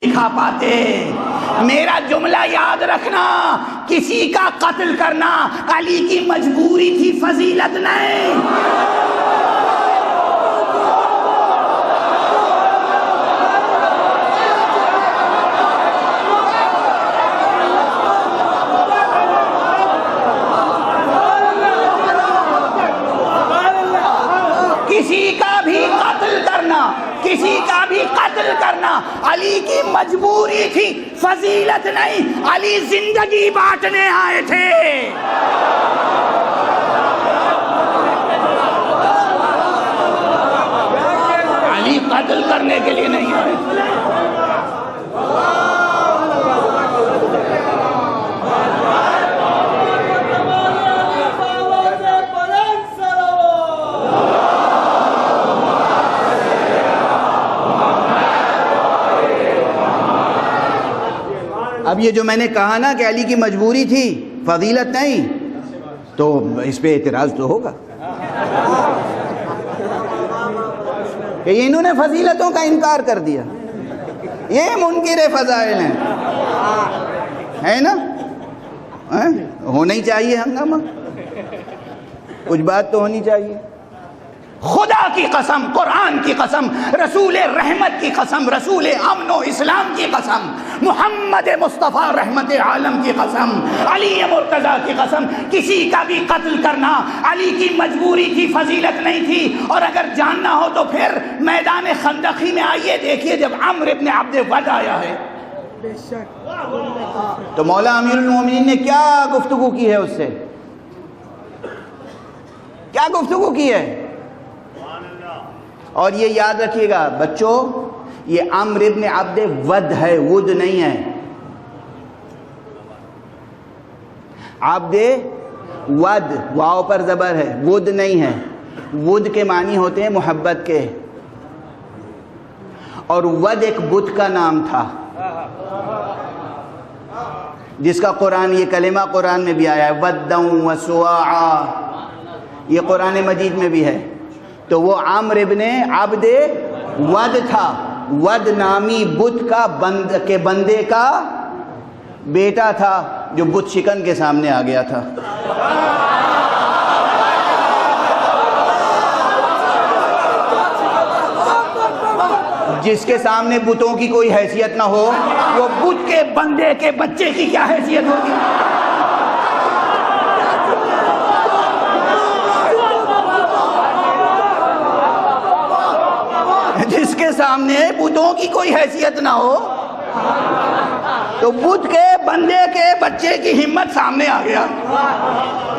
کھا پاتے. میرا جملہ یاد رکھنا، کسی کا قتل کرنا علی کی مجبوری تھی، فضیلت نہیں. کسی کا بھی قتل کرنا علی کی مجبوری تھی، فضیلت نہیں. علی زندگی بانٹنے آئے تھے. علی قتل کرنے کے لیے نہیں آئے. اب یہ جو میں نے کہا نا کہ علی کی مجبوری تھی، فضیلت نہیں، تو اس پہ اعتراض تو ہوگا کہ انہوں نے فضیلتوں کا انکار کر دیا، یہ منکر فضائل ہیں، ہے نا؟ ہونا ہی چاہیے ہنگامہ، کچھ بات تو ہونی چاہیے. خدا کی قسم، قرآن کی قسم، رسول رحمت کی قسم، رسول امن و اسلام کی قسم، محمد مصطفیٰ رحمت عالم کی قسم، علی مرتضیٰ کی قسم، کسی کا بھی قتل کرنا علی کی مجبوری تھی، فضیلت نہیں تھی. اور اگر جاننا ہو تو پھر میدان خندقی میں آئیے، دیکھیے جب عمرو ابن عبد ود آیا ہے تو مولا امیر المومنین نے کیا گفتگو کی ہے اس سے، کیا گفتگو کی ہے. اور یہ یاد رکھیے گا بچوں، یہ عمرو ابن عبد ود ہے، ود نہیں ہے. عبد ود واو پر زبر ہے، ود نہیں ہے. ود کے معنی ہوتے ہیں محبت کے، اور ود ایک بت کا نام تھا جس کا قرآن، یہ کلمہ قرآن میں بھی آیا ہے، ودًا وسواعا، یہ قرآن مجید میں بھی ہے. تو وہ عمرو ابن عبد ود تھا، ود نامی بت کا بندے کا بیٹا تھا جو بت شکن کے سامنے آ گیا تھا. جس کے سامنے بتوں کی کوئی حیثیت نہ ہو، وہ بت کے بندے کے بچے کی کیا حیثیت ہوگی. جس کے سامنے بتوں کی کوئی حیثیت نہ ہو تو بت کے بندے کے بچے کی ہمت سامنے آ گیا.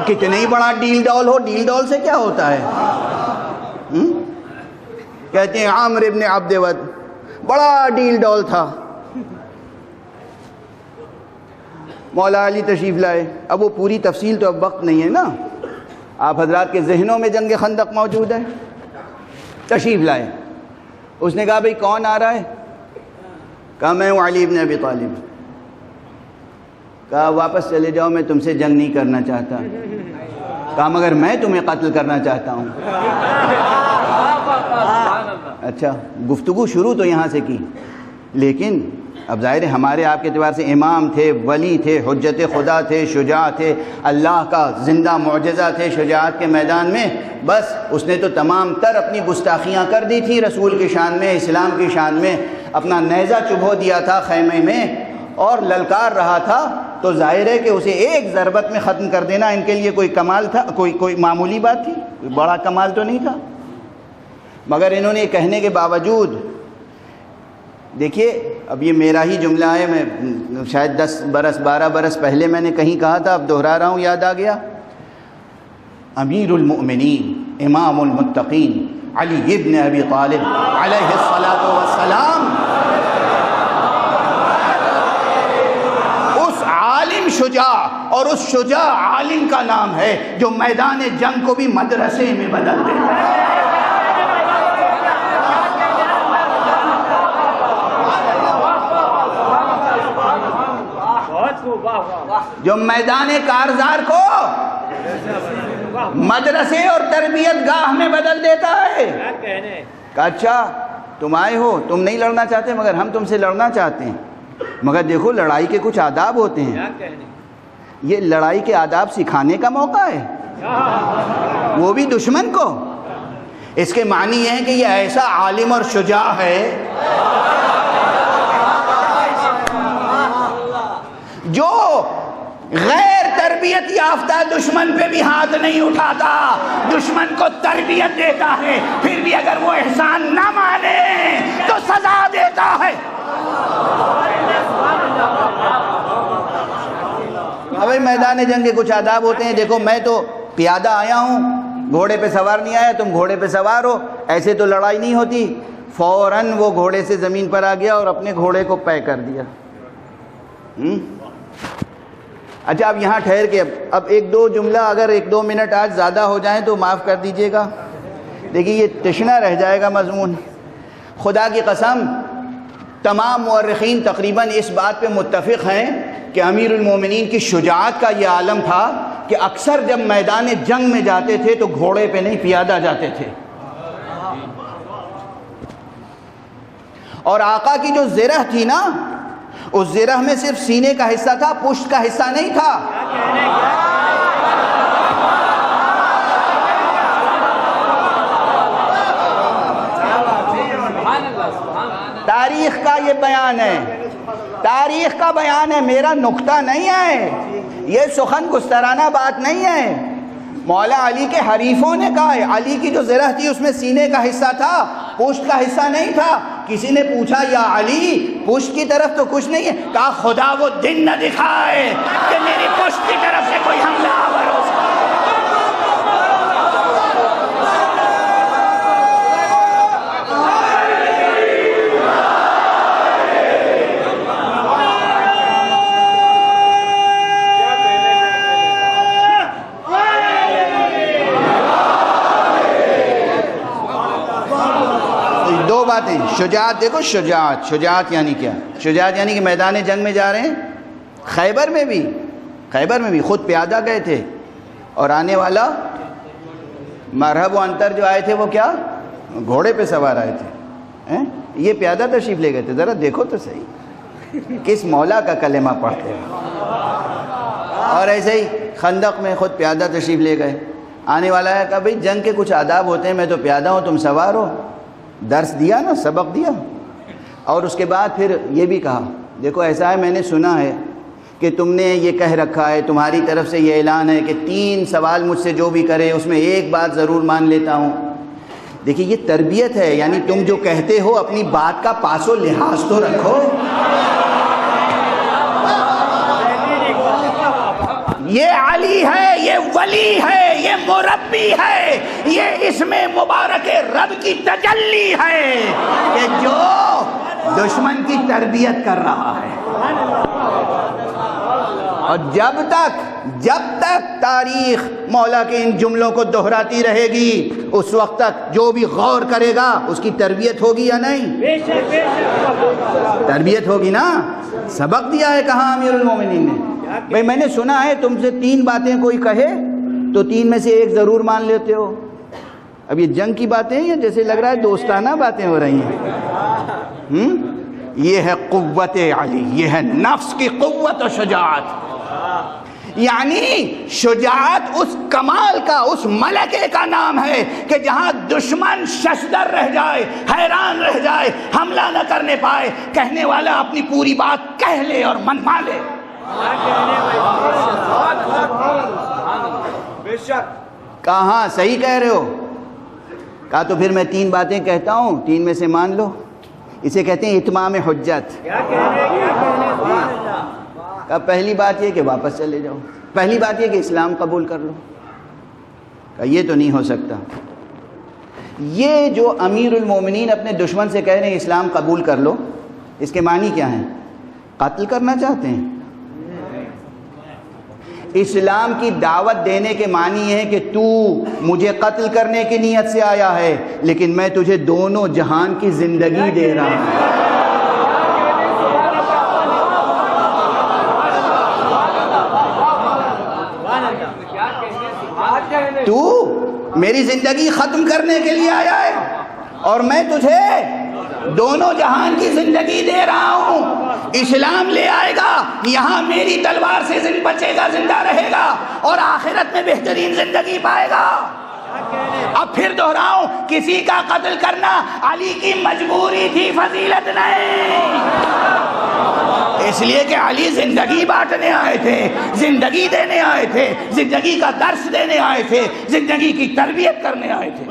کتنے ہی بڑا ڈیل ڈول ہو، ڈیل ڈول سے کیا ہوتا ہے. کہتے ہیں عامر ابن عبد ود بڑا ڈیل ڈول تھا. مولا علی تشریف لائے. اب وہ پوری تفصیل تو اب وقت نہیں ہے نا، آپ حضرات کے ذہنوں میں جنگ خندق موجود ہے. تشریف لائے. اس نے کہا بھئی کون آ رہا ہے؟ کہا میں ہوں علی ابن ابی طالب. کہا واپس چلے جاؤ، میں تم سے جنگ نہیں کرنا چاہتا. کہا مگر میں تمہیں قتل کرنا چاہتا ہوں. اچھا، گفتگو شروع تو یہاں سے کی، لیکن اب ظاہر ہے ہمارے آپ کے اعتبار سے امام تھے، ولی تھے، حجت خدا تھے، شجاع تھے، اللہ کا زندہ معجزہ تھے شجاعت کے میدان میں. بس اس نے تو تمام تر اپنی گستاخیاں کر دی تھی رسول کی شان میں، اسلام کی شان میں. اپنا نیزہ چبھو دیا تھا خیمے میں اور للکار رہا تھا. تو ظاہر ہے کہ اسے ایک ضربت میں ختم کر دینا ان کے لیے کوئی کمال تھا، کوئی معمولی بات تھی، کوئی بڑا کمال تو نہیں تھا. مگر انہوں نے کہنے کے باوجود، دیکھیے اب یہ میرا ہی جملہ ہے، میں شاید 10 برس 12 برس پہلے میں نے کہیں کہا تھا، اب دہرا رہا ہوں، یاد آ گیا. امیر المؤمنین امام المتقین علی ابن ابی طالب علیہ الصلاۃ والسلام، اس عالم شجاع، اور اس شجاع عالم کا نام ہے جو میدان جنگ کو بھی مدرسے میں بدل دیتا ہے. جو میدان کارزار کو مدرسے اور تربیت گاہ میں بدل دیتا ہے. اچھا تم آئے ہو، تم نہیں لڑنا چاہتے مگر ہم تم سے لڑنا چاہتے ہیں. مگر دیکھو لڑائی کے کچھ آداب ہوتے ہیں. یہ لڑائی کے آداب سکھانے کا موقع ہے، وہ بھی دشمن کو. اس کے معنی یہ ہے کہ یہ ایسا عالم اور شجاع ہے جو غیر تربیت یافتہ دشمن پہ بھی ہاتھ نہیں اٹھاتا، دشمن کو تربیت دیتا ہے، پھر بھی اگر وہ احسان نہ مانے تو سزا دیتا ہے. بھائی میدان جنگ کے کچھ آداب ہوتے ہیں. دیکھو میں تو پیادہ آیا ہوں، گھوڑے پہ سوار نہیں آیا، تم گھوڑے پہ سوار ہو، ایسے تو لڑائی نہیں ہوتی. فوراً وہ گھوڑے سے زمین پر آ گیا اور اپنے گھوڑے کو پے کر دیا. اچھا اب یہاں ٹھہر کے اب ایک دو جملہ اگر ایک دو منٹ آج زیادہ ہو جائیں تو معاف کر دیجئے گا. دیکھیے یہ تشنہ رہ جائے گا مضمون. خدا کی قسم تمام مورخین تقریباً اس بات پہ متفق ہیں کہ امیر المومنین کی شجاعت کا یہ عالم تھا کہ اکثر جب میدان جنگ میں جاتے تھے تو گھوڑے پہ نہیں پیادہ جاتے تھے. اور آقا کی جو زرہ تھی نا، اس زرہ میں صرف سینے کا حصہ تھا، پشت کا حصہ نہیں تھا. تاریخ کا یہ بیان ہے، تاریخ کا بیان ہے، میرا نکتہ نہیں ہے، یہ سخن گسترانہ بات نہیں ہے. مولا علی کے حریفوں نے کہا ہے علی کی جو زرہ تھی اس میں سینے کا حصہ تھا، پشت کا حصہ نہیں تھا. کسی نے پوچھا یا علی پشت کی طرف تو کچھ نہیں ہے؟ کہا خدا وہ دن نہ دکھائے کہ میری پشت کی طرف سے کوئی حملہ آور ہو. دو باتیں. شجاعت دیکھو، شجاعت یعنی کیا؟ شجاعت یعنی کہ میدان جنگ میں جا رہے ہیں. خیبر میں بھی خود پیادہ گئے تھے اور آنے والا مرحب و انتر جو آئے تھے وہ کیا گھوڑے پہ سوار آئے تھے. یہ پیادہ تشریف لے گئے تھے. ذرا دیکھو تو صحیح کس مولا کا کلمہ پڑھتے ہیں. اور ایسے ہی خندق میں خود پیادہ تشریف لے گئے. آنے والا ہے کہ بھئی جنگ کے کچھ آداب ہوتے ہیں، میں تو پیادہ ہوں تم سوار ہو. درس دیا نا، سبق دیا. اور اس کے بعد پھر یہ بھی کہا دیکھو ایسا ہے میں نے سنا ہے کہ تم نے یہ کہہ رکھا ہے، تمہاری طرف سے یہ اعلان ہے کہ 3 سوال مجھ سے جو بھی کرے اس میں ایک بات ضرور مان لیتا ہوں. دیکھیے یہ تربیت ہے، یعنی تم جو کہتے ہو اپنی بات کا پاس و لحاظ تو رکھو. یہ علی ہے، یہ ولی ہے، یہ مربی ہے، یہ اسم مبارک رب کی تجلی ہے کہ جو دشمن کی تربیت کر رہا ہے. اور جب تک تاریخ مولا کے ان جملوں کو دہراتی رہے گی اس وقت تک جو بھی غور کرے گا اس کی تربیت ہوگی یا نہیں؟ تربیت ہوگی نا. سبق دیا ہے کہاں امیر المومنین نے. بھئی میں نے سنا ہے تم سے 3 باتیں کوئی کہے تو 3 میں سے ایک ضرور مان لیتے ہو. اب یہ جنگ کی باتیں ہیں یا جیسے لگ رہا ہے دوستانہ باتیں ہو رہی ہیں؟ یہ ہے قوت علی، یہ ہے نفس کی قوت و شجاعت. یعنی شجاعت اس کمال کا، اس ملکے کا نام ہے کہ جہاں دشمن ششدر رہ جائے، حیران رہ جائے، حملہ نہ کرنے پائے، کہنے والا اپنی پوری بات کہہ لے اور منوا لے. کہاں صحیح کہہ رہے ہو. کہا تو پھر میں 3 باتیں کہتا ہوں، 3 میں سے مان لو. اسے کہتے ہیں اتمام حجت. کہا پہلی بات یہ کہ واپس چلے جاؤ، پہلی بات یہ کہ اسلام قبول کر لو. کہا یہ تو نہیں ہو سکتا. یہ جو امیر المومنین اپنے دشمن سے کہہ رہے ہیں اسلام قبول کر لو، اس کے معنی کیا ہیں؟ قتل کرنا چاہتے ہیں؟ اسلام کی دعوت دینے کے معنی یہ ہے کہ تو مجھے قتل کرنے کی نیت سے آیا ہے لیکن میں تجھے دونوں جہان کی زندگی دے رہا ہوں. تو میری زندگی ختم کرنے کے لیے آیا ہے اور میں تجھے دونوں جہان کی زندگی دے رہا ہوں، اسلام لے آئے گا، یہاں میری تلوار سے بچے گا، زندہ رہے گا، اور آخرت میں بہترین زندگی پائے گا۔ اب پھر دہراؤں، کسی کا قتل کرنا علی کی مجبوری تھی، فضیلت نہیں، اس لیے کہ علی زندگی بانٹنے آئے تھے، زندگی دینے آئے تھے، زندگی کا درس دینے آئے تھے، زندگی کی تربیت کرنے آئے تھے۔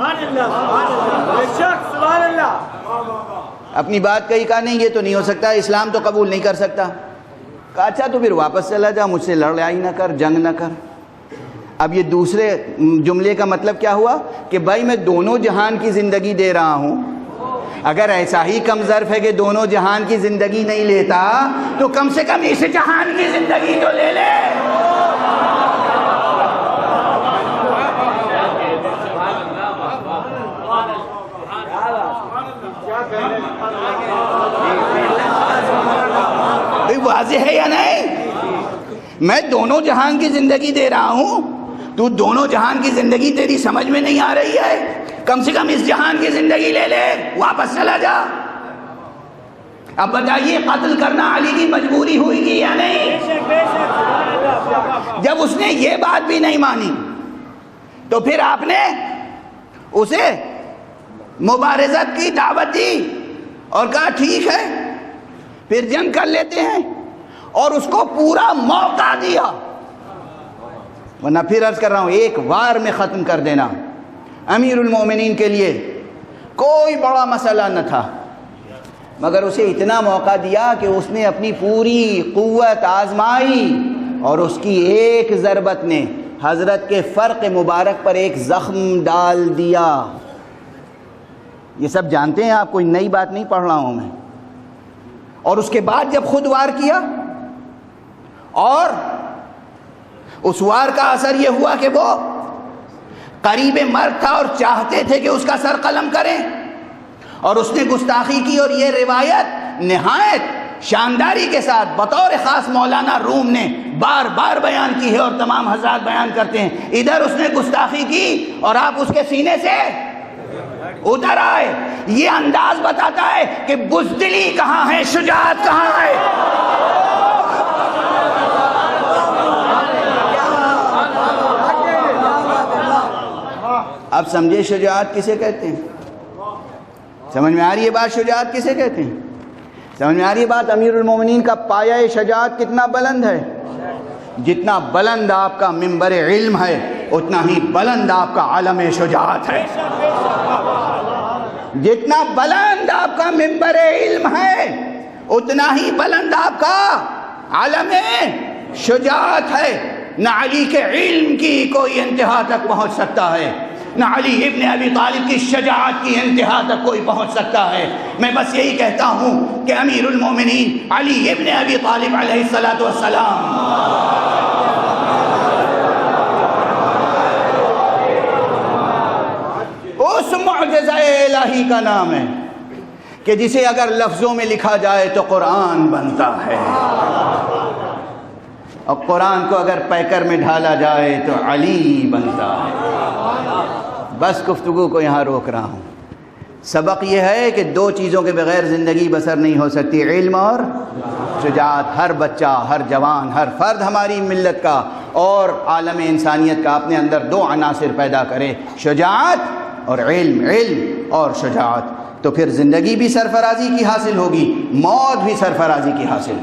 اپنی بات کہی، کہا نہیں یہ تو نہیں ہو سکتا، اسلام تو قبول نہیں کر سکتا۔ کہا اچھا تو پھر واپس چلا جا، مجھ سے لڑائی نہ کر، جنگ نہ کر۔ اب یہ دوسرے جملے کا مطلب کیا ہوا کہ بھائی میں دونوں جہان کی زندگی دے رہا ہوں، اگر ایسا ہی کم ظرف ہے کہ دونوں جہان کی زندگی نہیں لیتا تو کم سے کم اس جہان کی زندگی تو لے لے۔ واضح ہے یا نہیں؟ میں دونوں جہان کی زندگی دے رہا ہوں، تو دونوں جہان کی زندگی تیری سمجھ میں نہیں آ رہی ہے، کم سے کم اس جہان کی زندگی لے لے، واپس چلا جا۔ اب بتائیے قتل کرنا علی کی مجبوری ہوئی گی یا نہیں؟ جب اس نے یہ بات بھی نہیں مانی تو پھر آپ نے اسے مبارزت کی دعوت دی اور کہا ٹھیک ہے پھر جنگ کر لیتے ہیں، اور اس کو پورا موقع دیا۔ ورنہ پھر عرض کر رہا ہوں، ایک وار میں ختم کر دینا امیر المومنین کے لیے کوئی بڑا مسئلہ نہ تھا، مگر اسے اتنا موقع دیا کہ اس نے اپنی پوری قوت آزمائی، اور اس کی ایک ضربت نے حضرت کے فرق مبارک پر ایک زخم ڈال دیا۔ یہ سب جانتے ہیں آپ، کوئی نئی بات نہیں پڑھ رہا ہوں میں۔ اور اس کے بعد جب خود وار کیا، اور اس وار کا اثر یہ ہوا کہ وہ قریب مرگ تھا اور چاہتے تھے کہ اس کا سر قلم کریں، اور اس نے گستاخی کی، اور یہ روایت نہایت شانداری کے ساتھ بطور خاص مولانا روم نے بار بار بیان کی ہے، اور تمام حضرات بیان کرتے ہیں۔ ادھر اس نے گستاخی کی اور آپ اس کے سینے سے اتر آئے۔ یہ انداز بتاتا ہے کہ بزدلی کہاں ہے، شجاعت کہاں ہے۔ اب سمجھے شجاعت کسے کہتے ہیں؟ سمجھ میں آ رہی ہے بات؟ شجاعت کسے کہتے ہیں؟ سمجھ میں آ رہی ہے بات؟ امیر المومنین کا پایہ شجاعت کتنا بلند ہے؟ جتنا بلند آپ کا منبر علم ہے اتنا ہی بلند آپ کا عالم شجاعت ہے۔ جتنا بلند آپ کا منبر علم ہے اتنا ہی بلند آپ کا عالم شجاعت ہے۔ نہ علی کے علم کی کوئی انتہا تک پہنچ سکتا ہے، نہ علی ابن ابی طالب کی شجاعت کی انتہا تک کوئی پہنچ سکتا ہے۔ میں بس یہی کہتا ہوں کہ امیر المومنین علی ابن ابی طالب علیہ السلام اس معجزہ الہی کا نام ہے کہ جسے اگر لفظوں میں لکھا جائے تو قرآن بنتا ہے، اور قرآن کو اگر پیکر میں ڈھالا جائے تو علی بنتا ہے۔ بس گفتگو کو یہاں روک رہا ہوں۔ سبق یہ ہے کہ دو چیزوں کے بغیر زندگی بسر نہیں ہو سکتی، علم اور شجاعت۔ ہر بچہ، ہر جوان، ہر فرد ہماری ملت کا اور عالم انسانیت کا اپنے اندر دو عناصر پیدا کرے، شجاعت اور علم، علم اور شجاعت، تو پھر زندگی بھی سرفرازی کی حاصل ہوگی، موت بھی سرفرازی کی حاصل ہوگی۔